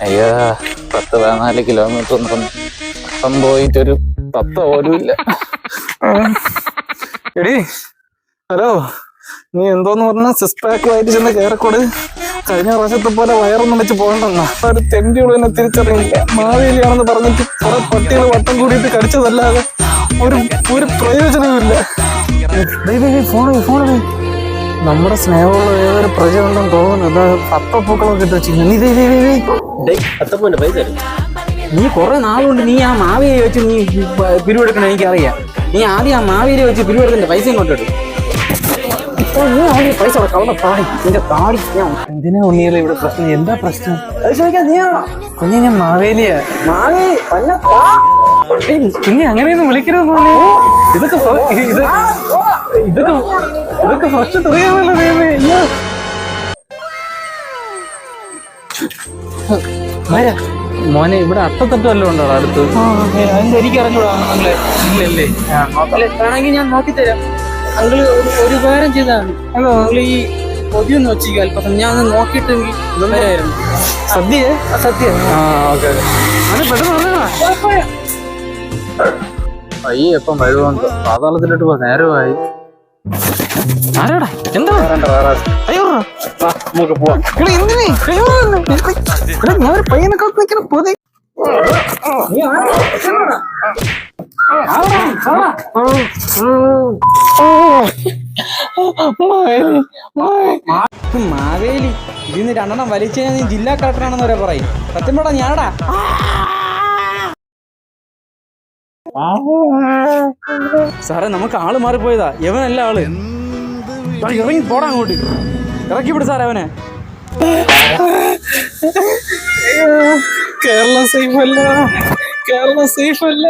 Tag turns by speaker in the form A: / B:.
A: അയ്യോ 10-14 കിലോമീറ്റർ അപ്പം പോയിട്ടൊരു 10 പോലും ഇല്ല. എടി ഹലോ, നീ എന്തോന്ന് പറഞ്ഞ സിക്സ് പാക്ക് ആയിട്ട് ചെന്ന് കയറിക്കോട്. കഴിഞ്ഞ പ്രാവശ്യത്തെ പോലെ വയറൊന്നും വെച്ച് പോകണ്ടെന്നാ. ഒരു തെണ്ടിയോട് തന്നെ തിരിച്ചറിയില്ല. മാവേലിയാണെന്ന് പറഞ്ഞിട്ട് കുറെ പട്ടികൾ വട്ടം കൂടിയിട്ട് കടിച്ചതല്ലാതെ ഒരു പ്രയോജനവുമില്ല. ഫോൺ നമ്മുടെ സ്നേഹമുള്ള ഏതൊരു പ്രജ ഉണ്ടെന്ന് തോന്നുന്നു. അത്തപ്പൂക്കളൊക്കെ ഇട്ട് വെച്ചിരിക്കുന്നു. നീ കുറെ നാളുകൊണ്ട് നീ ആ മാവേലി വെച്ച് നീ പിരിവെടുക്കണം. എനിക്കറിയാം. നീ ആദ്യം ആ മാവേലി വെച്ച് പിരിവെടുത്തിന്റെ പൈസ ഇങ്ങോട്ടിട്ടു. പൈസ നിന്റെ താടി. എന്തിനാ ഉണ്ണിയല്ലേ ഇവിടെ പ്രശ്നം? എന്താ പ്രശ്നം? കുഞ്ഞെ ഞാൻ മാവേലിയാ. കുഞ്ഞെ അങ്ങനെയൊന്നും വിളിക്കരുത് പോലെ. ഇതൊക്കെ ഫസ്റ്റ് അറിയാമല്ലോ. മോനെ ഇവിടെ അത്തത്തട്ട് വല്ലതും ഉണ്ടോ അടുത്ത്? അതെന്താ എനിക്ക് അറിഞ്ഞൂടാ. ഇല്ലല്ലേ? വേണമെങ്കിൽ ഞാൻ നോക്കിത്തരാം. അങ്കിള് ഒരു ഉപകാരം ചെയ്താണ്. അങ്കിള് ഈ പൊതിയൊന്ന് വെച്ചിരിക്കും അല്പം. ഞാൻ ഒന്ന് നോക്കിയിട്ടെങ്കിൽ വരായിരുന്നു. സദ്യ സദ്യ. ഓക്കെ അത് പെട്ടെന്ന് അയ്യ എപ്പം വഴുവുണ്ടോ? പാതാളത്തിലോട്ട് പോ. നേരമായി. ആരാടാ? എന്താ? അയ്യോ നമുക്ക് പോവാം. ഞാൻ പയ്യനൊക്കെ നിൽക്കണം. പൊതി മാവേലി ഇതിന്ന് 2 വലിച്ചു കഴിഞ്ഞാൽ നീ ജില്ലാ കളക്ടറാണെന്ന് വരെ പറയും. സത്യം പറടാ ഞാടാ. സാറേ നമുക്ക് ആള് മാറിപ്പോയതാ. എവനല്ല ആള്. ഇറങ്ങി പോടാ അങ്ങോട്ട്. ഇറക്കി വിട് സാറേ അവനെ. കേരളം സേഫ് അല്ല. കേരളം സേഫ് അല്ല.